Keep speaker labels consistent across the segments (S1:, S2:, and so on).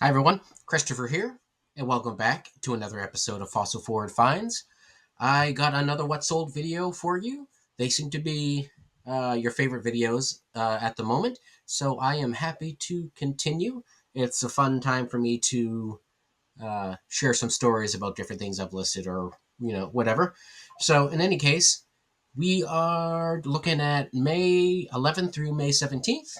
S1: Hi everyone, Christopher here, and welcome back to another episode of Fossil Forward Finds. I got another What Sold video for you. They seem to be your favorite videos at the moment, so I am happy to continue. It's a fun time for me to share some stories about different things I've listed or, whatever. So, in any case, we are looking at May 11th through May 17th.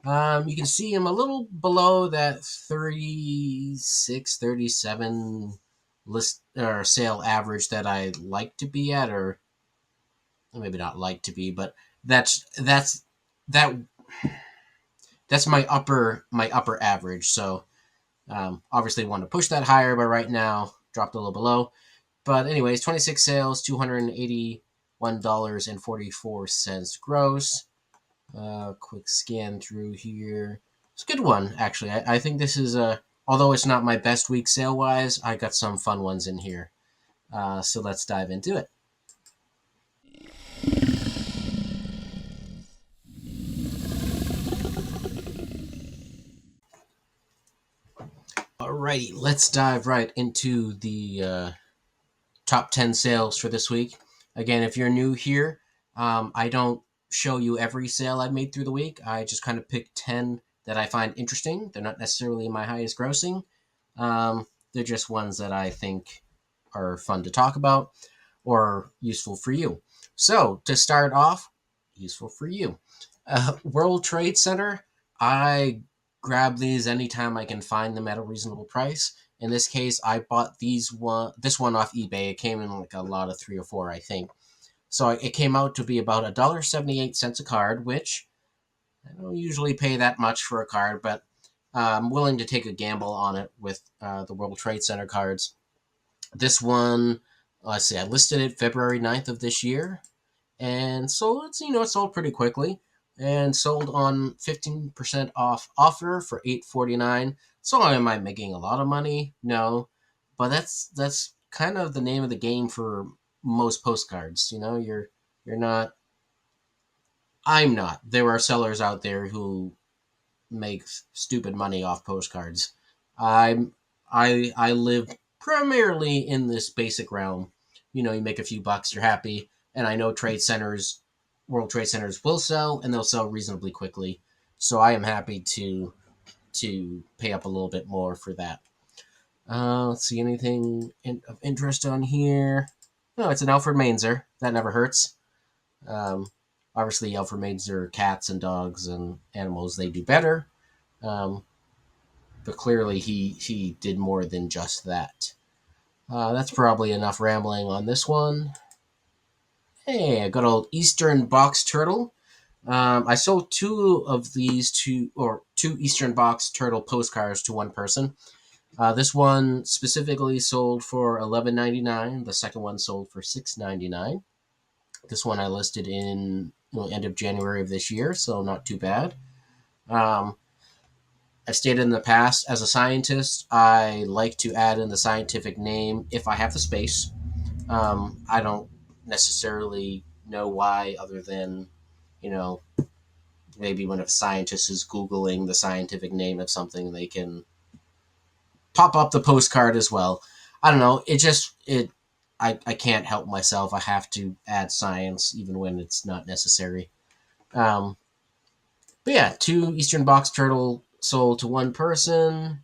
S1: You can see I'm a little below that 36, 37 list or sale average that I like to be at, or maybe not like to be, but that that's my upper average. So obviously want to push that higher, but right now dropped a little below. But anyways, 26 sales, $281.44 gross. Quick scan through here. It's a good one, actually. I think this is although it's not my best week sale wise, I got some fun ones in here. So let's dive into it. Alrighty, let's dive right into the top 10 sales for this week. Again, if you're new here, I don't show you every sale I made through the week. I just kind of pick 10 that I find interesting. They're not necessarily my highest grossing. They're just ones that I think are fun to talk about or useful for you. So, to start off, useful for you. World Trade Center, I grab these anytime I can find them at a reasonable price. In this case, I bought this one off eBay. It came in like a lot of three or four, I think. So it came out to be about $1.78 a card, which I don't usually pay that much for a card, but I'm willing to take a gamble on it with the World Trade Center cards. This one, let's see, I listed it February 9th of this year, and so it sold pretty quickly and sold on 15% off offer for $8.49. So am I making a lot of money? No, but that's kind of the name of the game for most postcards. You're not. I'm not. There are sellers out there who make stupid money off postcards. I'm I live primarily in this basic realm. You make a few bucks, you're happy, and I know World Trade Centers will sell, and they'll sell reasonably quickly. So I am happy to pay up a little bit more for that. Let's see anything of interest on here. No, it's an Alfred Mainzer. That never hurts. Um, Obviously, Alfred Mainzer cats and dogs and animals they do better. Um, but clearly he did more than just that. That's probably enough rambling on this one. Hey, a good old Eastern box turtle. I sold two Eastern box turtle postcards to one person. This one specifically sold for $11.99. The second one sold for $6.99. This one I listed in end of January of this year, so not too bad. I've stated in the past, as a scientist, I like to add in the scientific name if I have the space. I don't necessarily know why, other than, you know, maybe when a scientist is Googling the scientific name of something, they can pop up the postcard as well. I don't know. I can't help myself. I have to add science even when it's not necessary. Um, but yeah, two Eastern Box Turtle sold to one person.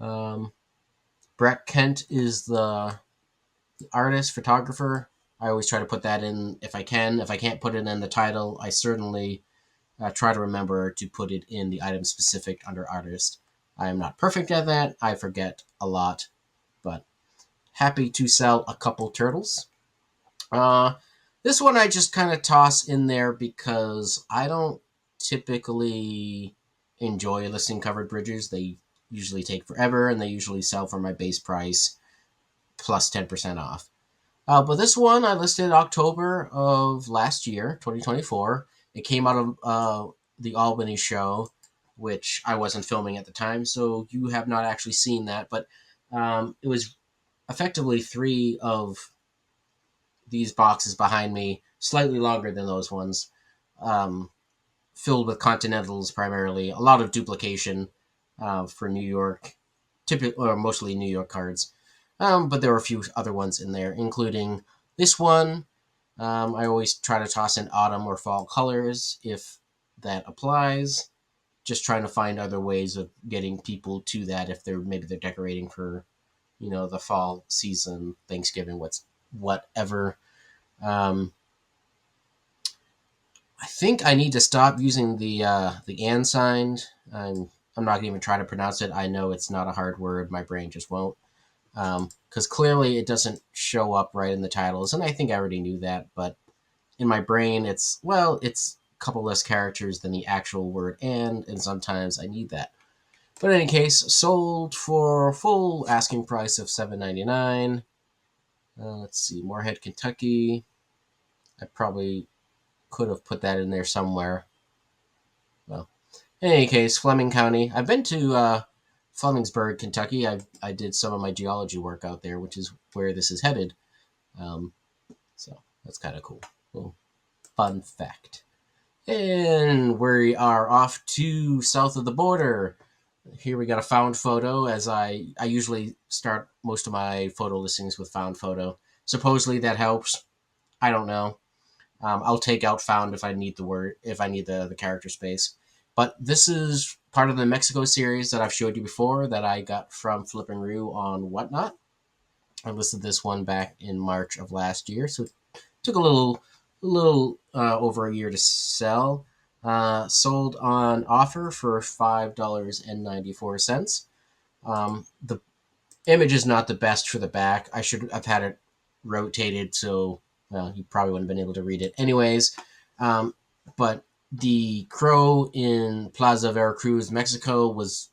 S1: Um, Brett Kent is the artist, photographer. I always try to put that in if I can. If I can't put it in the title, I certainly try to remember to put it in the item specific under artist. I am not perfect at that. I forget a lot, but happy to sell a couple turtles. Uh, this one I just kind of toss in there because I don't typically enjoy listing covered bridges. They usually take forever and they usually sell for my base price plus 10% off. But this one I listed October of last year, 2024. It came out of the Albany show, which I wasn't filming at the time, so you have not actually seen that. But it was effectively three of these boxes behind me, slightly longer than those ones, um, filled with Continentals primarily, a lot of duplication. for New York, typically or mostly New York cards. But there were a few other ones in there, including this one. I always try to toss in autumn or fall colors if that applies. Just trying to find other ways of getting people to that if they're decorating for, the fall season, Thanksgiving, whatever. Um, I think I need to stop using the and sign. I'm not gonna even try to pronounce it. I know it's not a hard word. My brain just won't. Because clearly it doesn't show up right in the titles, and I think I already knew that. But in my brain, it's a couple less characters than the actual word and sometimes I need that. But in any case, sold for full asking price of $7.99. Let's see, Moorhead, Kentucky. I probably could have put that in there somewhere. Well, in any case, Fleming County. I've been to Flemingsburg, Kentucky. I did some of my geology work out there, which is where this is headed. Um, so that's kind of cool. Little fun fact. And we are off to south of the border. Here we got a found photo, as I usually start most of my photo listings with found photo. Supposedly that helps. I don't know. I'll take out found if I need the character space. But this is part of the Mexico series that I've showed you before that I got from Flippin' Roo on Whatnot. I listed this one back in March of last year, so it took a little over a year to sell. Sold on offer for $5.94. The image is not the best for the back. I should have had it rotated so, well, you probably wouldn't have been able to read it anyways. But the crow in Plaza Veracruz, Mexico was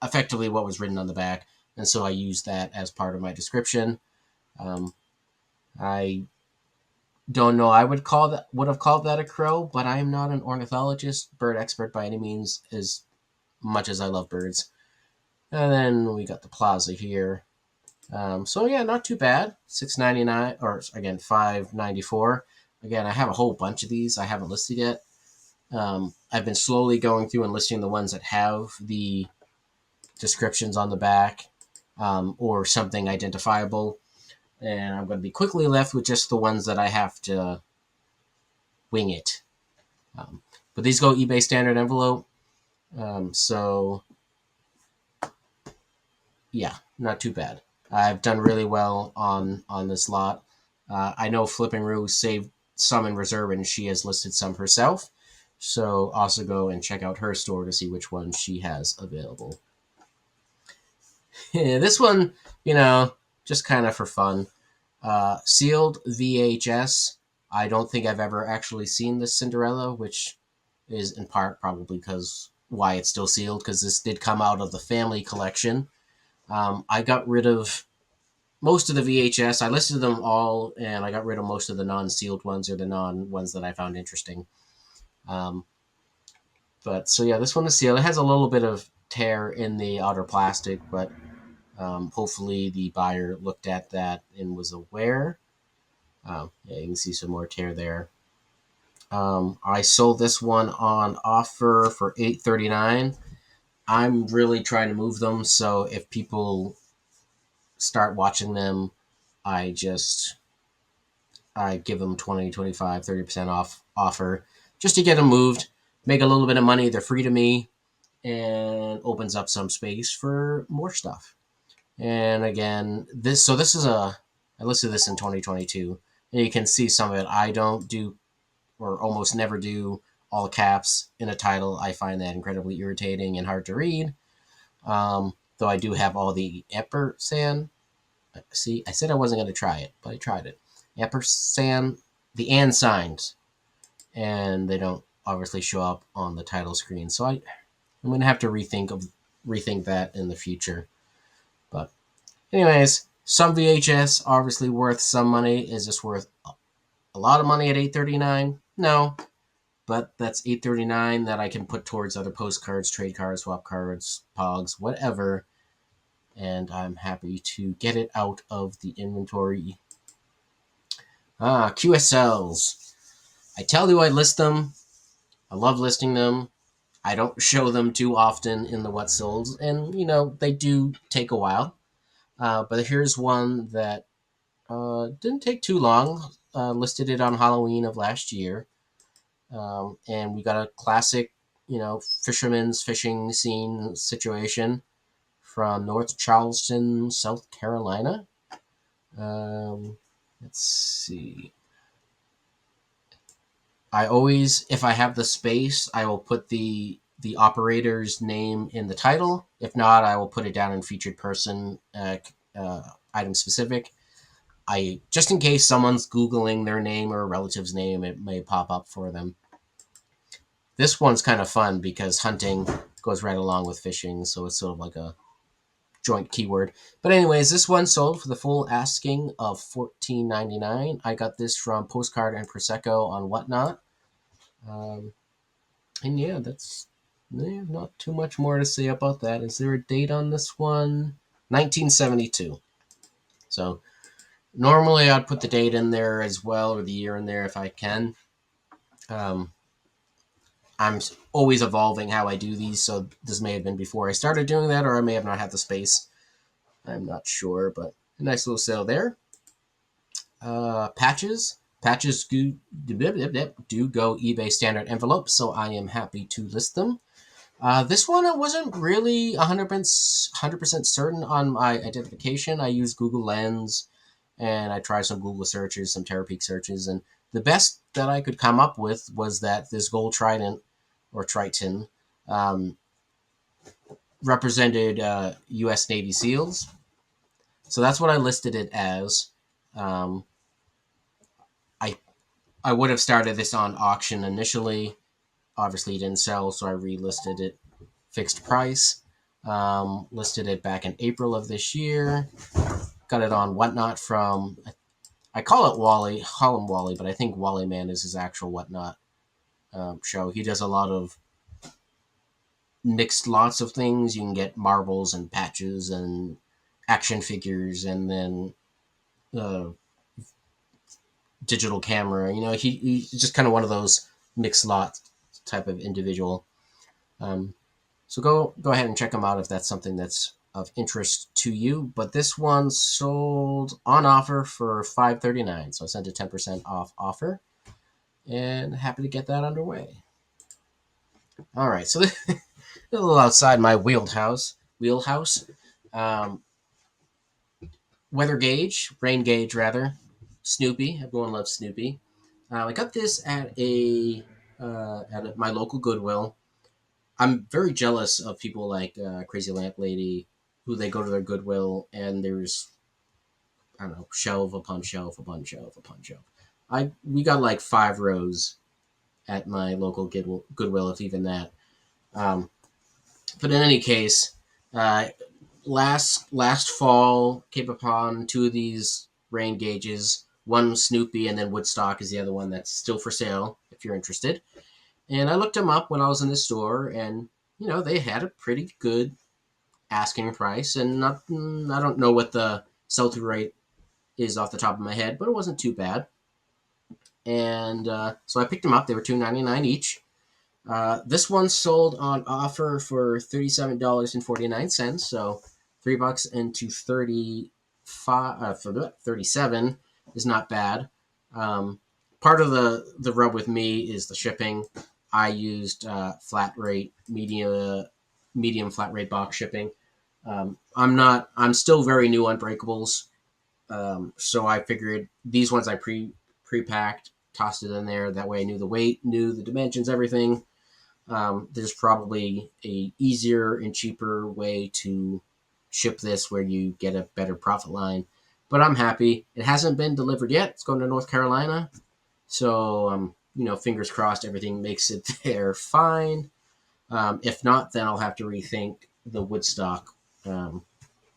S1: effectively what was written on the back, and so I used that as part of my description. I don't know. I would have called that a crow, but I am not an ornithologist, bird expert by any means, as much as I love birds. And then we got the plaza here. So yeah, not too bad. $6.99, or again $5.94. Again, I have a whole bunch of these I haven't listed yet. I've been slowly going through and listing the ones that have the descriptions on the back, or something identifiable, and I'm going to be quickly left with just the ones that I have to wing it. But these go eBay standard envelope. So yeah, not too bad. I've done really well on this lot. I know Flippin' Roo saved some in reserve, and she has listed some herself. So also go and check out her store to see which ones she has available. Yeah, this one, just kind of for fun. Sealed VHS. I don't think I've ever actually seen this Cinderella, which is in part probably because why it's still sealed, because this did come out of the family collection. I got rid of most of the VHS. I listed them all, and I got rid of most of the non-sealed ones, or the non-ones that I found interesting. Um, but so yeah, this one is sealed. It has a little bit of tear in the outer plastic, but hopefully the buyer looked at that and was aware. Yeah, you can see some more tear there. I sold this one on offer for $8.39. I'm really trying to move them, so if people start watching them, I give them 20, 25, 30% off offer just to get them moved, make a little bit of money. They're free to me, and opens up some space for more stuff. And again, this is I listed this in 2022, and you can see some of it. I don't do, or almost never do, all caps in a title. I find that incredibly irritating and hard to read. Though I do have all the ampersand. See, I said I wasn't going to try it, but I tried it. Ampersand, the and signs, and they don't obviously show up on the title screen. So I'm going to have to rethink that in the future. But anyways, some VHS obviously worth some money. Is this worth a lot of money at $8.39? No, but that's $8.39 that I can put towards other postcards, trade cards, swap cards, pogs, whatever. And I'm happy to get it out of the inventory. QSLs. I tell you I list them. I love listing them. I don't show them too often in the what solds, and they do take a while. But here's one that didn't take too long. Listed it on Halloween of last year, and we got a classic, fisherman's fishing scene situation from North Charleston, South Carolina. Let's see. I always, if I have the space, I will put the operator's name in the title. If not, I will put it down in featured person, item specific. I just in case someone's Googling their name or a relative's name, it may pop up for them. This one's kind of fun because hunting goes right along with fishing, so it's sort of like a joint keyword. But anyways, this one sold for the full asking of $14.99. I got this from Postcard and Prosecco on Whatnot. And yeah, that's not too much more to say about that. Is there a date on this one? 1972. So normally I'd put the date in there as well, or the year in there if I can. I'm always evolving how I do these, so this may have been before I started doing that, or I may have not had the space. I'm not sure, but a nice little sale there. Patches. Patches do go eBay standard envelope, so I am happy to list them. This one, I wasn't really 100% certain on my identification. I used Google Lens, and I tried some Google searches, some Terapeak searches, and the best that I could come up with was that this gold trident, or Triton, represented U.S. Navy SEALs. So that's what I listed it as. Um, I I would have started this on auction initially. Obviously, it didn't sell, so I relisted it fixed price. Listed it back in April of this year. Got it on Whatnot from, I call him Wally, but I think Wally Man is his actual Whatnot show. He does a lot of mixed lots of things. You can get marbles and patches and action figures, and then uh, digital camera. He's just kind of one of those mixed lot type of individual. So go ahead and check them out if that's something that's of interest to you. But this one sold on offer for $5.39, so I sent a 10% off offer, and happy to get that underway. All right, so a little outside my wheelhouse. Um, weather gauge, rain gauge rather. Snoopy, everyone loves Snoopy. I got this at my local Goodwill. I'm very jealous of people like Crazy Lamp Lady, who they go to their Goodwill and there's, I don't know, shelf upon shelf upon shelf upon shelf. We got like 5 rows at my local Goodwill, if even that. Um, but in any case, uh, last fall came upon 2 of these rain gauges. One Snoopy, and then Woodstock is the other one that's still for sale if you're interested. And I looked them up when I was in the store, and they had a pretty good asking price. And I don't know what the sell-through rate is off the top of my head, but it wasn't too bad. And so I picked them up. They were $2.99 each. This one sold on offer for $37.49, so $3 into 35 for 37 is not bad. Part of the rub with me is the shipping. I used flat rate, medium flat rate box shipping. I'm still very new on breakables, so I figured these ones I pre-packed, tossed it in there. That way I knew the weight, knew the dimensions, everything. There's probably a easier and cheaper way to ship this where you get a better profit line. But I'm happy. It hasn't been delivered yet. It's going to North Carolina. So, fingers crossed everything makes it there fine. If not, then I'll have to rethink the Woodstock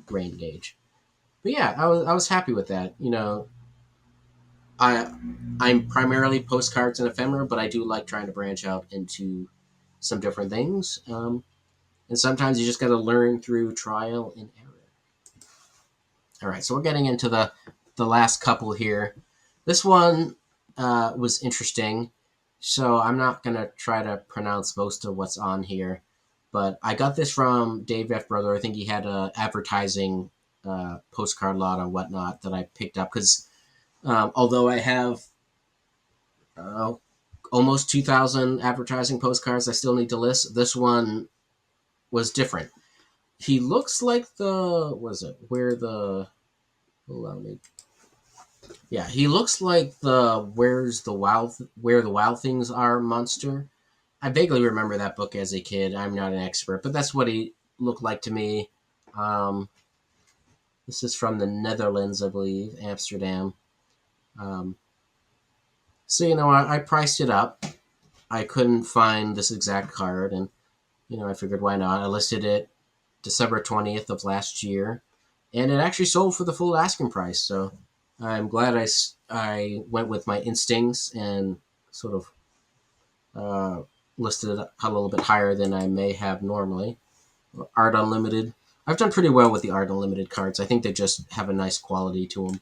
S1: grain gauge. But yeah, I was happy with that. I'm primarily postcards and ephemera, but I do like trying to branch out into some different things. And sometimes you just got to learn through trial and error. All right, so we're getting into the last couple here. This one was interesting. So I'm not gonna try to pronounce most of what's on here, but I got this from Dave F. Brother. I think he had a advertising postcard lot or whatnot that I picked up because although I have uh, almost 2,000 advertising postcards, I still need to list. This one was different. He looks like the what is it? Allow me. Yeah, he looks like the where the wild things are monster. I vaguely remember that book as a kid. I'm not an expert, but that's what he looked like to me. Um, this is from the Netherlands, I believe, Amsterdam. Um, so I priced it up. I couldn't find this exact card, and I figured why not. I listed it December 20th of last year, and it actually sold for the full asking price. So I'm glad I went with my instincts and sort of uh, listed it a little bit higher than I may have normally. Art Unlimited. I've done pretty well with the Art Unlimited cards. I think they just have a nice quality to them.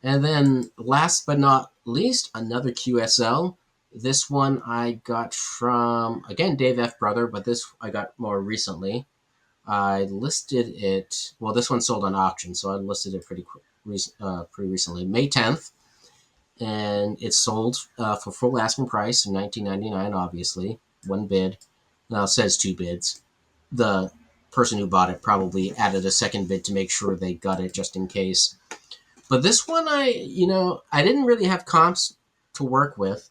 S1: And then last but not least, another QSL. This one I got from, again, Dave F. Brother, but this I got more recently. I listed it, well, this one sold on auction, so I listed it pretty recently, May 10th. And it sold for full asking price of $19.99, obviously. One bid. Now it says two bids. The person who bought it probably added a second bid to make sure they got it just in case. But this one, I didn't really have comps to work with.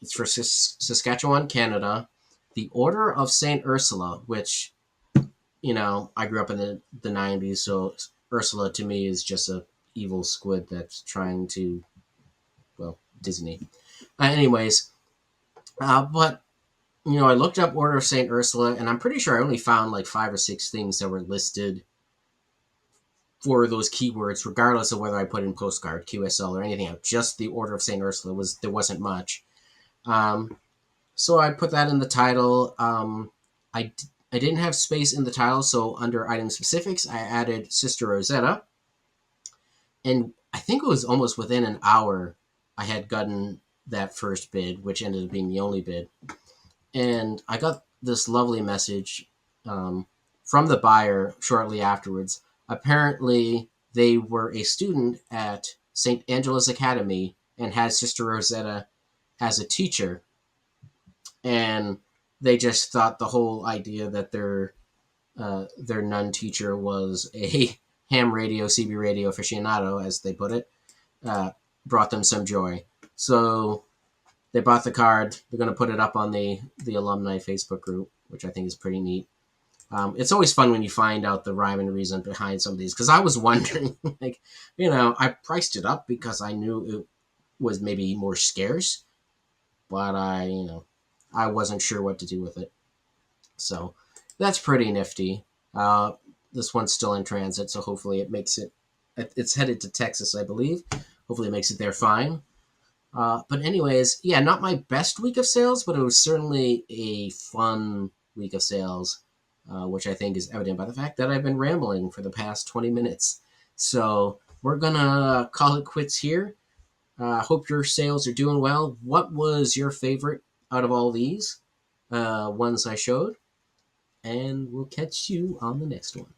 S1: It's for Saskatchewan, Canada. The Order of Saint Ursula, which I grew up in the 90s, so Ursula to me is just a evil squid that's trying to, well, Disney. Anyways, but I looked up Order of Saint Ursula, and I'm pretty sure I only found like 5 or 6 things that were listed for those keywords, regardless of whether I put in postcard, QSL, or anything else. Just the Order of Saint Ursula there wasn't much. So I put that in the title. I didn't have space in the title, so under item specifics, I added Sister Rosetta, and I think it was almost within an hour I had gotten that first bid, which ended up being the only bid. And I got this lovely message from the buyer shortly afterwards. Apparently, they were a student at St. Angela's Academy and had Sister Rosetta as a teacher. And they just thought the whole idea that their nun teacher was a ham radio, CB radio aficionado, as they put it, brought them some joy. So they bought the card. They're going to put it up on the alumni Facebook group, which I think is pretty neat. It's always fun when you find out the rhyme and reason behind some of these, because I was wondering, like, I priced it up because I knew it was maybe more scarce, but I wasn't sure what to do with it. So that's pretty nifty. This one's still in transit, so hopefully it makes it. It's headed to Texas, I believe. Hopefully it makes it there fine. But anyways, yeah, not my best week of sales, but it was certainly a fun week of sales, which I think is evident by the fact that I've been rambling for the past 20 minutes. So we're going to call it quits here. Hope your sales are doing well. What was your favorite out of all these ones I showed? And we'll catch you on the next one.